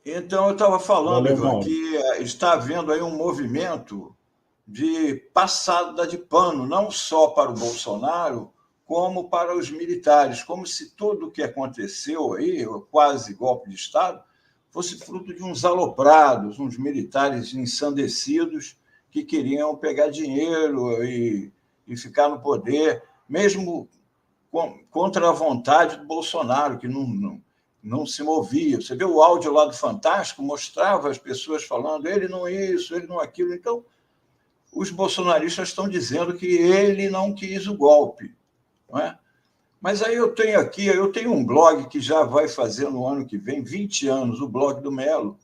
Então, eu estava falando, Valeu, Ivan, Mauro. que está havendo aí um movimento de passada de pano, não só para o Bolsonaro, como para os militares, como se tudo o que aconteceu aí, o quase golpe de Estado, fosse fruto de uns aloprados, uns militares ensandecidos que queriam pegar dinheiro e ficar no poder, mesmo contra a vontade do Bolsonaro, que não se movia. Você vê o áudio lá do Fantástico, mostrava as pessoas falando ele não isso, ele não aquilo. Então, os bolsonaristas estão dizendo que ele não quis o golpe. Não é? Mas aí eu tenho um blog que já vai fazer no ano que vem 20 anos, o blog do Melo.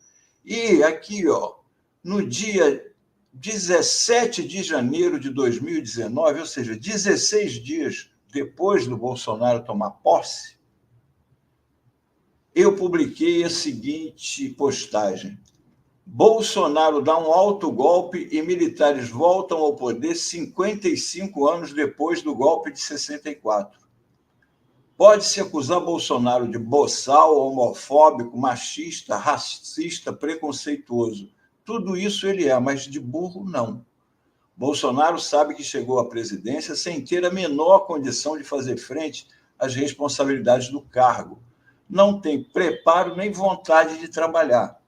E aqui, ó, no dia 17 de janeiro de 2019, ou seja, 16 dias depois do Bolsonaro tomar posse, eu publiquei a seguinte postagem: Bolsonaro dá um autogolpe e militares voltam ao poder 55 anos depois do golpe de 64. Pode-se acusar Bolsonaro de boçal, homofóbico, machista, racista, preconceituoso. Tudo isso ele é, mas de burro não. Bolsonaro sabe que chegou à presidência sem ter a menor condição de fazer frente às responsabilidades do cargo. Não tem preparo nem vontade de trabalhar.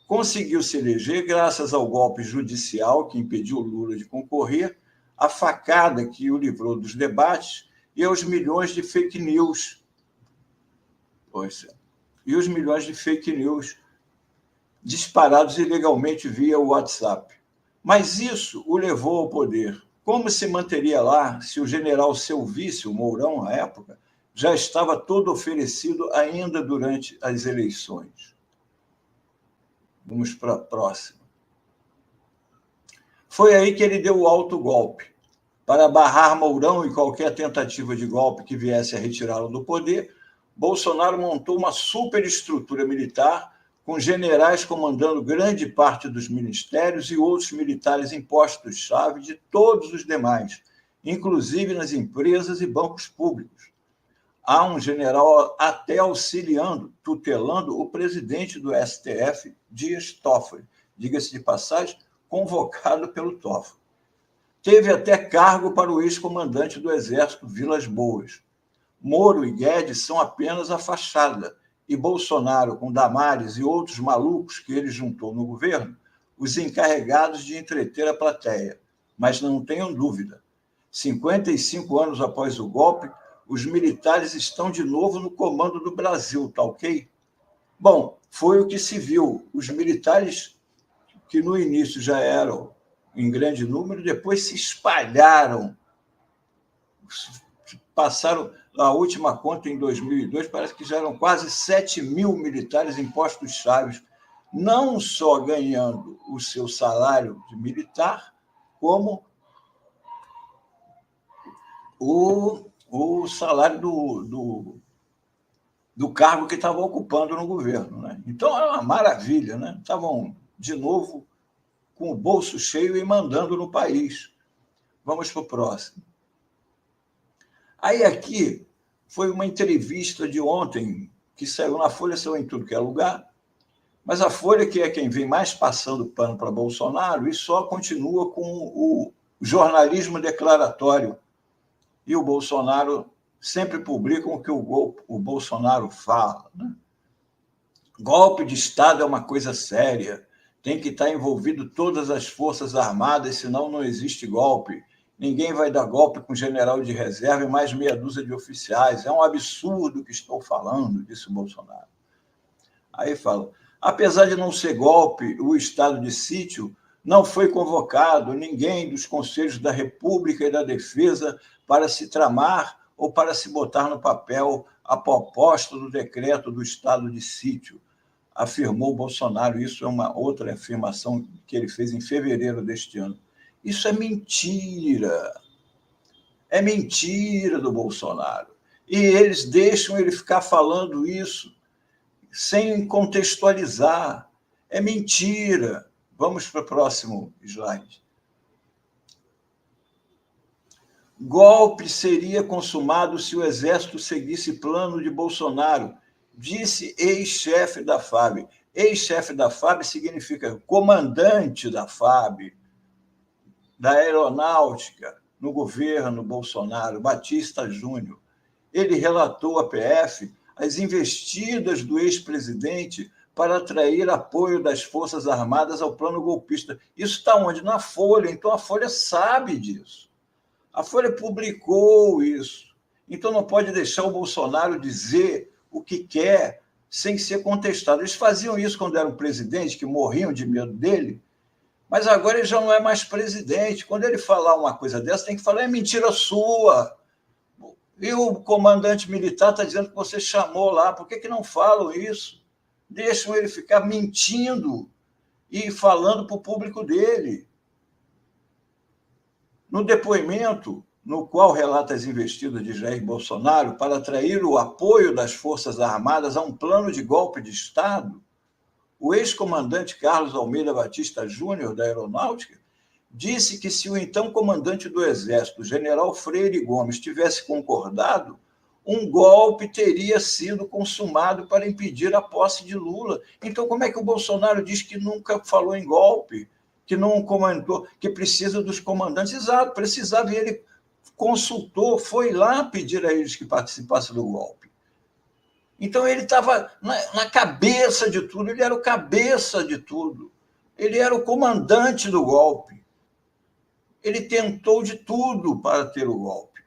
Conseguiu se eleger graças ao golpe judicial que impediu Lula de concorrer, a facada que o livrou dos debates e aos milhões de fake news. E os milhões de fake news disparados ilegalmente via WhatsApp. Mas isso o levou ao poder. Como se manteria lá se o general seu vice, o Mourão, na época, já estava todo oferecido ainda durante as eleições? Vamos para a próxima. Foi aí que ele deu o autogolpe. Para barrar Mourão e qualquer tentativa de golpe que viesse a retirá-lo do poder, Bolsonaro montou uma superestrutura militar com generais comandando grande parte dos ministérios e outros militares em postos-chave de todos os demais, inclusive nas empresas e bancos públicos. Há um general até auxiliando, tutelando o presidente do STF, Dias Toffoli, diga-se de passagem, convocado pelo Toffoli. Teve até cargo para o ex-comandante do Exército, Vilas Boas. Moro e Guedes são apenas a fachada, e Bolsonaro, com Damares e outros malucos que ele juntou no governo, os encarregados de entreter a plateia. Mas não tenham dúvida, 55 anos após o golpe, os militares estão de novo no comando do Brasil, tá ok? Bom, foi o que se viu. Os militares, que no início já eram em grande número, depois se espalharam, passaram a última conta em 2002, parece que já eram quase 7 mil militares em postos-chave, não só ganhando o seu salário de militar, como o salário do cargo que estavam ocupando no governo. Né? Então, era uma maravilha. Né? Estavam, de novo, com o bolso cheio e mandando no país. Vamos para o próximo. Aí aqui foi uma entrevista de ontem, que saiu na Folha, saiu em tudo que é lugar, mas a Folha, que é quem vem mais passando pano para Bolsonaro, e só continua com o jornalismo declaratório. E o Bolsonaro sempre publica o que o Bolsonaro fala. Né? Golpe de Estado é uma coisa séria, tem que estar envolvido todas as Forças Armadas, senão não existe golpe. Ninguém vai dar golpe com general de reserva e mais meia dúzia de oficiais. É um absurdo o que estou falando, disse o Bolsonaro. Aí fala, apesar de não ser golpe, o estado de sítio não foi convocado ninguém dos Conselhos da República e da Defesa para se tramar ou para se botar no papel a proposta do decreto do estado de sítio, afirmou Bolsonaro. Isso é uma outra afirmação que ele fez em fevereiro deste ano. Isso é mentira. É mentira do Bolsonaro. E eles deixam ele ficar falando isso sem contextualizar. É mentira. Vamos para o próximo slide. Golpe seria consumado se o Exército seguisse plano de Bolsonaro, disse ex-chefe da FAB. Ex-chefe da FAB significa comandante da FAB, da aeronáutica, no governo Bolsonaro, Batista Júnior. Ele relatou à PF as investidas do ex-presidente para atrair apoio das Forças Armadas ao plano golpista. Isso está onde? Na Folha. Então, a Folha sabe disso. A Folha publicou isso. Então, não pode deixar o Bolsonaro dizer o que quer sem ser contestado. Eles faziam isso quando eram presidente, que morriam de medo dele, mas agora ele já não é mais presidente. Quando ele falar uma coisa dessa, tem que falar, é mentira sua. E o comandante militar está dizendo que você chamou lá. Por que não falam isso? Deixam ele ficar mentindo e falando para o público dele. No depoimento, no qual relata as investidas de Jair Bolsonaro para atrair o apoio das Forças Armadas a um plano de golpe de Estado, o ex-comandante Carlos Almeida Batista Júnior, da Aeronáutica, disse que se o então comandante do Exército, general Freire Gomes, tivesse concordado, um golpe teria sido consumado para impedir a posse de Lula. Então, como é que o Bolsonaro diz que nunca falou em golpe, que não comentou, que precisa dos comandantes? Exato, precisava, e ele consultou, foi lá pedir a eles que participassem do golpe. Então, ele estava na cabeça de tudo, ele era o cabeça de tudo, ele era o comandante do golpe. Ele tentou de tudo para ter o golpe.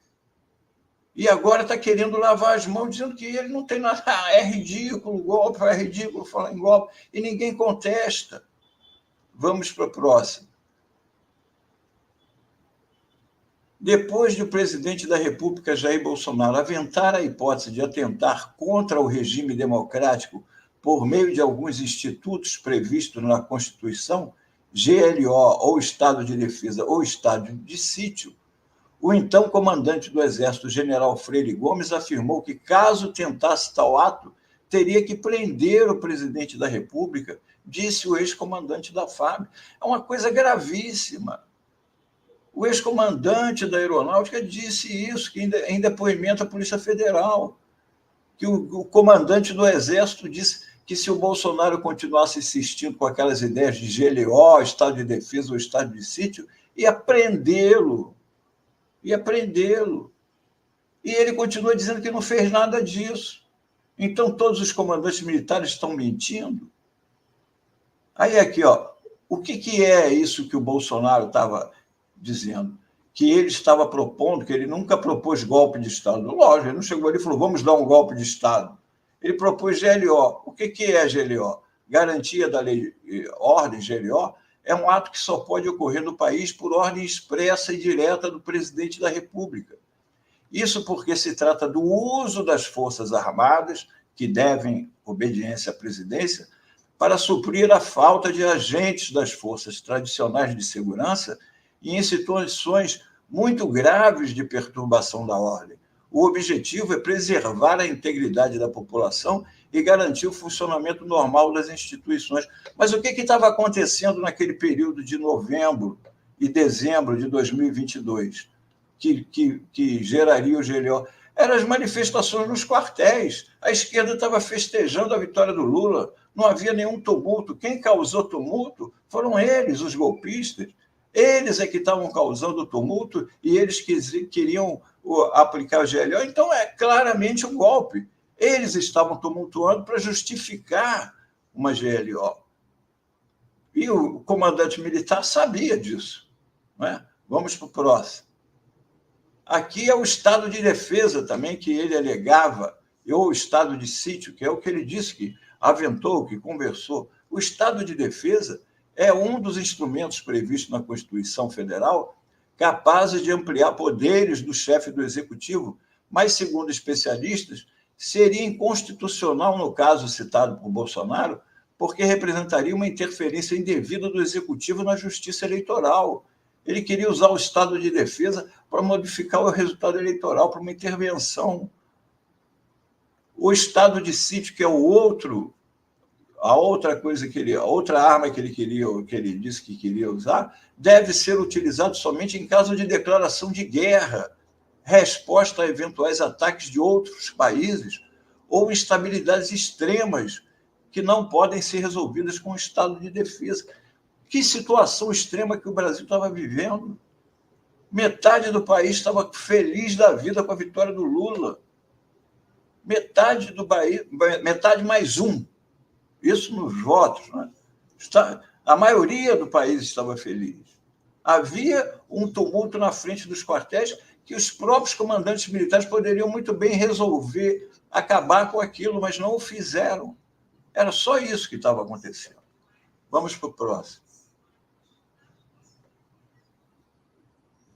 E agora está querendo lavar as mãos, dizendo que ele não tem nada. Ah, é ridículo o golpe, é ridículo falar em golpe, e ninguém contesta. Vamos para o próximo. Depois de o presidente da República, Jair Bolsonaro, aventar a hipótese de atentar contra o regime democrático por meio de alguns institutos previstos na Constituição, GLO, ou Estado de Defesa, ou Estado de Sítio, o então comandante do Exército, general Freire Gomes, afirmou que, caso tentasse tal ato, teria que prender o presidente da República, disse o ex-comandante da FAB. É uma coisa gravíssima. O ex-comandante da Aeronáutica disse isso, que em depoimento à Polícia Federal, que o comandante do Exército disse que se o Bolsonaro continuasse insistindo com aquelas ideias de GLO, Estado de Defesa ou Estado de Sítio, ia prendê-lo. Ia prendê-lo. E ele continua dizendo que não fez nada disso. Então, todos os comandantes militares estão mentindo? Aí, aqui, ó, o que é isso que o Bolsonaro estava dizendo? Que ele estava propondo, que ele nunca propôs golpe de Estado. Lógico, ele não chegou ali e falou, vamos dar um golpe de Estado. Ele propôs GLO. O que é GLO? Garantia da lei, ordem GLO, é um ato que só pode ocorrer no país por ordem expressa e direta do presidente da República. Isso porque se trata do uso das Forças Armadas, que devem obediência à presidência, para suprir a falta de agentes das forças tradicionais de segurança e em situações muito graves de perturbação da ordem. O objetivo é preservar a integridade da população e garantir o funcionamento normal das instituições. Mas o que estava acontecendo naquele período de novembro e dezembro de 2022, que geraria o GLO? Eram as manifestações nos quartéis. A esquerda estava festejando a vitória do Lula, não havia nenhum tumulto. Quem causou tumulto foram eles, os golpistas. Eles é que estavam causando tumulto e eles queriam aplicar o GLO. Então, é claramente um golpe. Eles estavam tumultuando para justificar uma GLO. E o comandante militar sabia disso. Não é? Vamos para o próximo. Aqui é o Estado de Defesa também, que ele alegava, ou o Estado de Sítio, que é o que ele disse que aventou, que conversou. O Estado de Defesa é um dos instrumentos previstos na Constituição Federal capazes de ampliar poderes do chefe do Executivo, mas, segundo especialistas, seria inconstitucional no caso citado por Bolsonaro, porque representaria uma interferência indevida do Executivo na Justiça Eleitoral. Ele queria usar o Estado de Defesa para modificar o resultado eleitoral, para uma intervenção. O Estado de Sítio, que é a outra coisa que a outra arma que ele disse que queria usar, deve ser utilizado somente em caso de declaração de guerra, resposta a eventuais ataques de outros países ou instabilidades extremas que não podem ser resolvidas com o estado de defesa. Que situação extrema que o Brasil estava vivendo. Metade do país estava feliz da vida com a vitória do Lula. Metade do país, metade mais um. Isso nos votos. Né? A maioria do país estava feliz. Havia um tumulto na frente dos quartéis que os próprios comandantes militares poderiam muito bem resolver, acabar com aquilo, mas não o fizeram. Era só isso que estava acontecendo. Vamos para o próximo.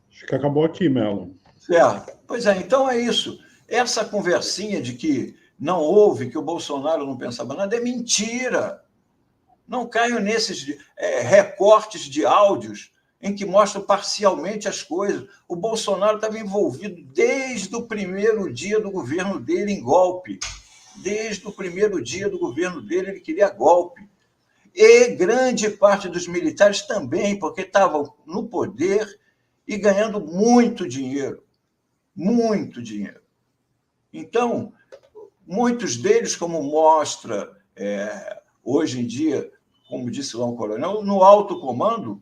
Acho que acabou aqui, Melo. Certo. Pois é, então é isso. Essa conversinha de que não houve, que o Bolsonaro não pensava nada, é mentira. Não caio nesses recortes de áudios em que mostram parcialmente as coisas. O Bolsonaro estava envolvido desde o primeiro dia do governo dele em golpe. Desde o primeiro dia do governo dele, ele queria golpe. E grande parte dos militares também, porque estavam no poder e ganhando muito dinheiro. Muito dinheiro. Então, muitos deles, como mostra hoje em dia, como disse lá um coronel, no alto comando,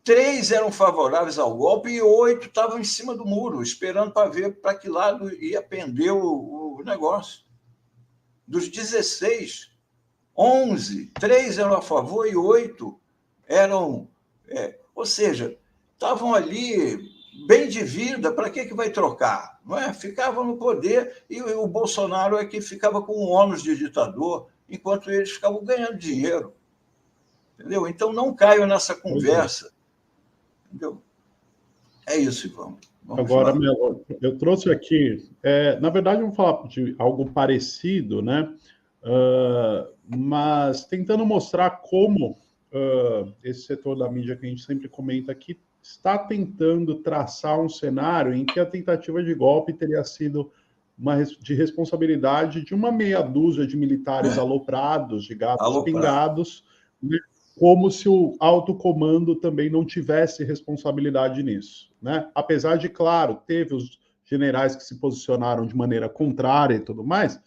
3 eram favoráveis ao golpe e 8 estavam em cima do muro, esperando para ver para que lado ia pender o negócio. Dos 16, 11, 3 eram a favor e 8 eram... ou seja, estavam ali bem de vida, para que vai trocar? Não é? Ficavam no poder e o Bolsonaro é que ficava com o ônus de ditador, enquanto eles ficavam ganhando dinheiro. Entendeu? Então, não caio nessa conversa. Entendeu? É isso, Ivan. Agora, Melo, eu trouxe aqui... na verdade, vamos falar de algo parecido, né? Mas tentando mostrar como esse setor da mídia que a gente sempre comenta aqui está tentando traçar um cenário em que a tentativa de golpe teria sido de responsabilidade de uma meia dúzia de militares aloprados, de gatos pingados, né? Como se o alto comando também não tivesse responsabilidade nisso, né? Apesar de, claro, teve os generais que se posicionaram de maneira contrária e tudo mais,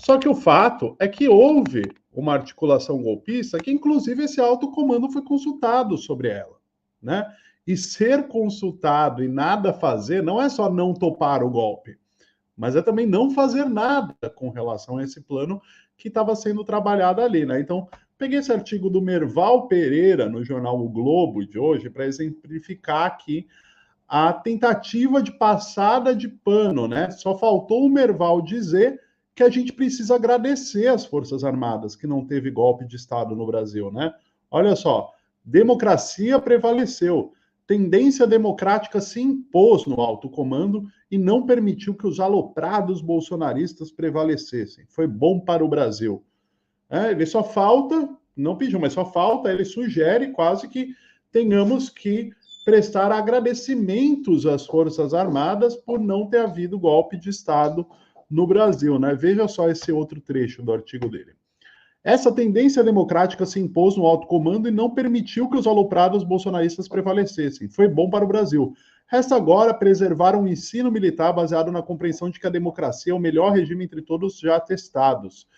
só que o fato é que houve uma articulação golpista que, inclusive, esse alto comando foi consultado sobre ela, né? E ser consultado e nada fazer não é só não topar o golpe, mas é também não fazer nada com relação a esse plano que estava sendo trabalhado ali, né? Então, peguei esse artigo do Merval Pereira no jornal O Globo de hoje para exemplificar aqui a tentativa de passada de pano, né? Só faltou o Merval dizer que a gente precisa agradecer às Forças Armadas que não teve golpe de Estado no Brasil, né? Olha só, democracia prevaleceu. Tendência democrática se impôs no alto comando e não permitiu que os aloprados bolsonaristas prevalecessem. Foi bom para o Brasil. Ele só falta, não pediu, mas só falta, ele sugere quase que tenhamos que prestar agradecimentos às Forças Armadas por não ter havido golpe de Estado no Brasil, né? Veja só esse outro trecho do artigo dele. Essa tendência democrática se impôs no alto comando e não permitiu que os aloprados bolsonaristas prevalecessem. Foi bom para o Brasil. Resta agora preservar um ensino militar baseado na compreensão de que a democracia é o melhor regime entre todos já testados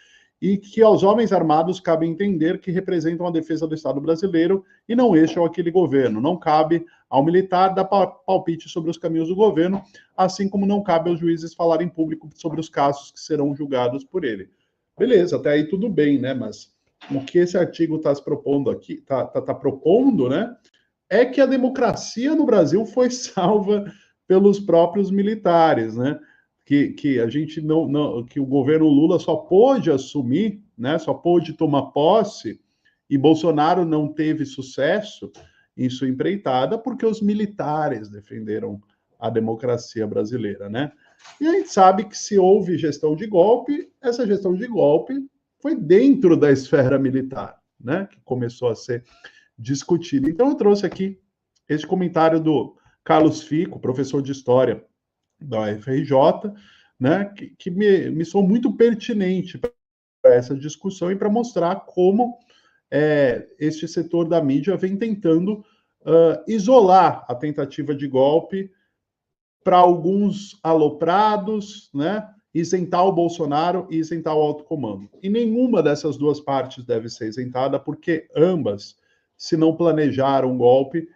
e que aos homens armados cabe entender que representam a defesa do Estado brasileiro e não este ou aquele governo. Não cabe ao militar dar palpite sobre os caminhos do governo, assim como não cabe aos juízes falar em público sobre os casos que serão julgados por ele. Beleza, até aí tudo bem, né? Mas o que esse artigo está se propondo aqui, tá propondo, né? É que a democracia no Brasil foi salva pelos próprios militares, né? Que a gente que o governo Lula só pôde assumir, né? Só pôde tomar posse e Bolsonaro não teve sucesso em sua empreitada porque os militares defenderam a democracia brasileira, né? E a gente sabe que se houve gestão de golpe, essa gestão de golpe foi dentro da esfera militar, né? Que começou a ser discutida. Então eu trouxe aqui esse comentário do Carlos Fico, professor de História da UFRJ, né? Que me soou muito pertinente para essa discussão e para mostrar como este setor da mídia vem tentando isolar a tentativa de golpe para alguns aloprados, né? isentar o Bolsonaro e isentar o alto comando. E nenhuma dessas duas partes deve ser isentada, porque ambas, se não planejaram um golpe,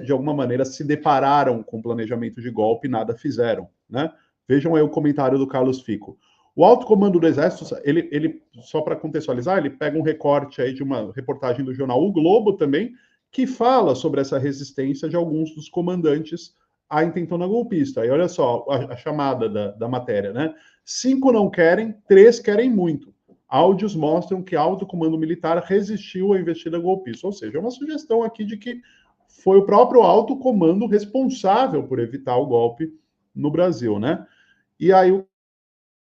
de alguma maneira se depararam com planejamento de golpe e nada fizeram, né? Vejam aí o comentário do Carlos Fico. O alto comando do Exército, ele só para contextualizar, ele pega um recorte aí de uma reportagem do jornal O Globo também, que fala sobre essa resistência de alguns dos comandantes à intentona golpista. E olha só a chamada da matéria, né? 5 não querem, 3 querem muito. Áudios mostram que alto comando militar resistiu à investida golpista. Ou seja, é uma sugestão aqui de que foi o próprio alto comando responsável por evitar o golpe no Brasil, né? E aí o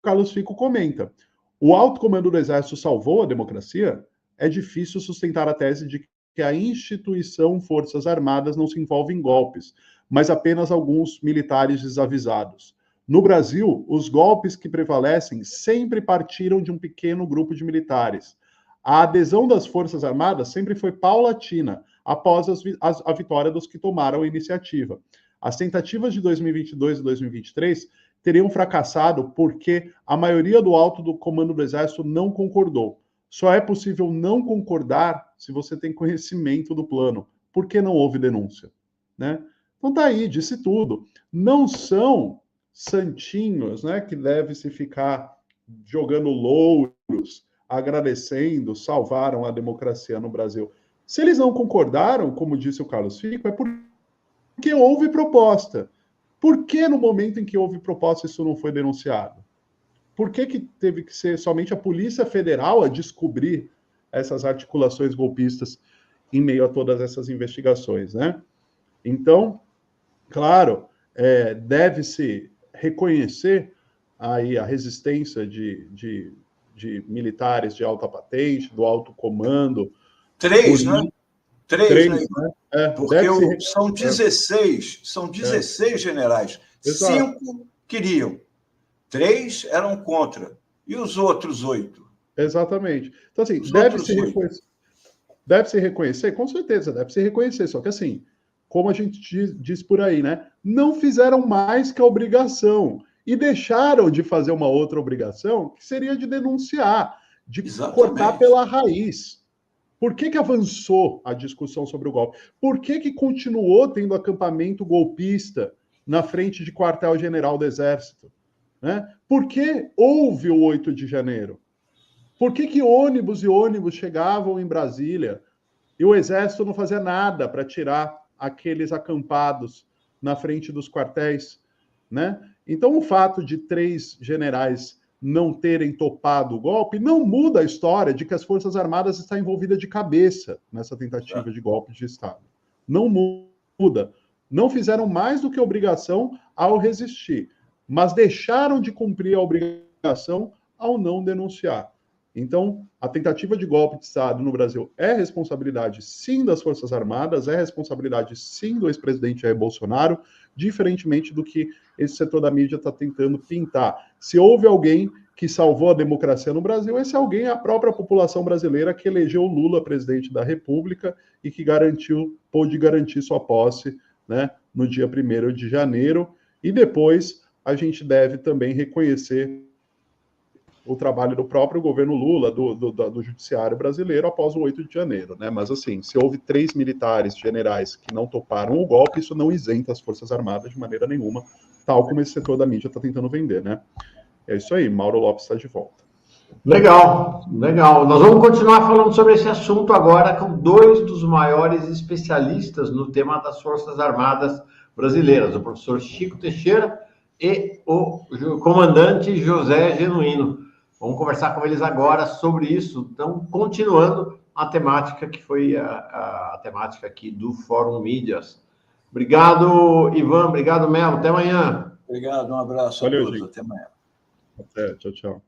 Carlos Fico comenta: o alto comando do Exército salvou a democracia? É difícil sustentar a tese de que a instituição Forças Armadas não se envolve em golpes, mas apenas alguns militares desavisados. No Brasil, os golpes que prevalecem sempre partiram de um pequeno grupo de militares. A adesão das Forças Armadas sempre foi paulatina, após a vitória dos que tomaram a iniciativa. As tentativas de 2022 e 2023 teriam fracassado porque a maioria do alto do comando do Exército não concordou. Só é possível não concordar se você tem conhecimento do plano. Por que não houve denúncia? Né? Então tá aí, disse tudo. Não são santinhos, né, que deve se ficar jogando louros, agradecendo, salvaram a democracia no Brasil. Se eles não concordaram, como disse o Carlos Fico, é porque houve proposta. Por que no momento em que houve proposta isso não foi denunciado? Por que teve que ser somente a Polícia Federal a descobrir essas articulações golpistas em meio a todas essas investigações, né? Então, claro, deve-se reconhecer aí a resistência de militares de alta patente, do alto comando. 3, né? 3, né? Porque são 16 generais. Exato. 5 queriam, 3 eram contra. E os outros 8? Exatamente. Então, assim, deve-se reconhecer, com certeza, deve-se reconhecer. Só que, assim, como a gente diz por aí, né? Não fizeram mais que a obrigação. E deixaram de fazer uma outra obrigação, que seria de denunciar, de cortar pela raiz. Por que avançou a discussão sobre o golpe? Por que continuou tendo acampamento golpista na frente de quartel-general do Exército? Né? Por que houve o 8 de janeiro? Por que ônibus e ônibus chegavam em Brasília e o Exército não fazia nada para tirar aqueles acampados na frente dos quartéis? Né? Então, o fato de 3 generais não terem topado o golpe não muda a história de que as Forças Armadas estão envolvidas de cabeça nessa tentativa de golpe de Estado. Não muda. Não fizeram mais do que obrigação ao resistir, mas deixaram de cumprir a obrigação ao não denunciar. Então, a tentativa de golpe de Estado no Brasil é responsabilidade, sim, das Forças Armadas, é responsabilidade, sim, do ex-presidente Jair Bolsonaro, diferentemente do que esse setor da mídia está tentando pintar. Se houve alguém que salvou a democracia no Brasil, esse alguém é a própria população brasileira que elegeu Lula presidente da República e que pôde garantir sua posse, né, no dia 1º de janeiro. E depois a gente deve também reconhecer o trabalho do próprio governo Lula, do judiciário brasileiro, após o 8 de janeiro, né? Mas, assim, se houve 3 militares generais que não toparam o golpe, isso não isenta as Forças Armadas de maneira nenhuma, tal como esse setor da mídia está tentando vender, né? É isso aí, Mauro Lopes está de volta. Legal, legal. Nós vamos continuar falando sobre esse assunto agora com 2 dos maiores especialistas no tema das Forças Armadas brasileiras, o professor Chico Teixeira e o comandante José Genuíno. Vamos conversar com eles agora sobre isso. Então, continuando a temática que foi a temática aqui do Fórum Mídias. Obrigado, Ivan. Obrigado, Melo. Até amanhã. Obrigado, um abraço a todos. Até amanhã. Até, tchau, tchau.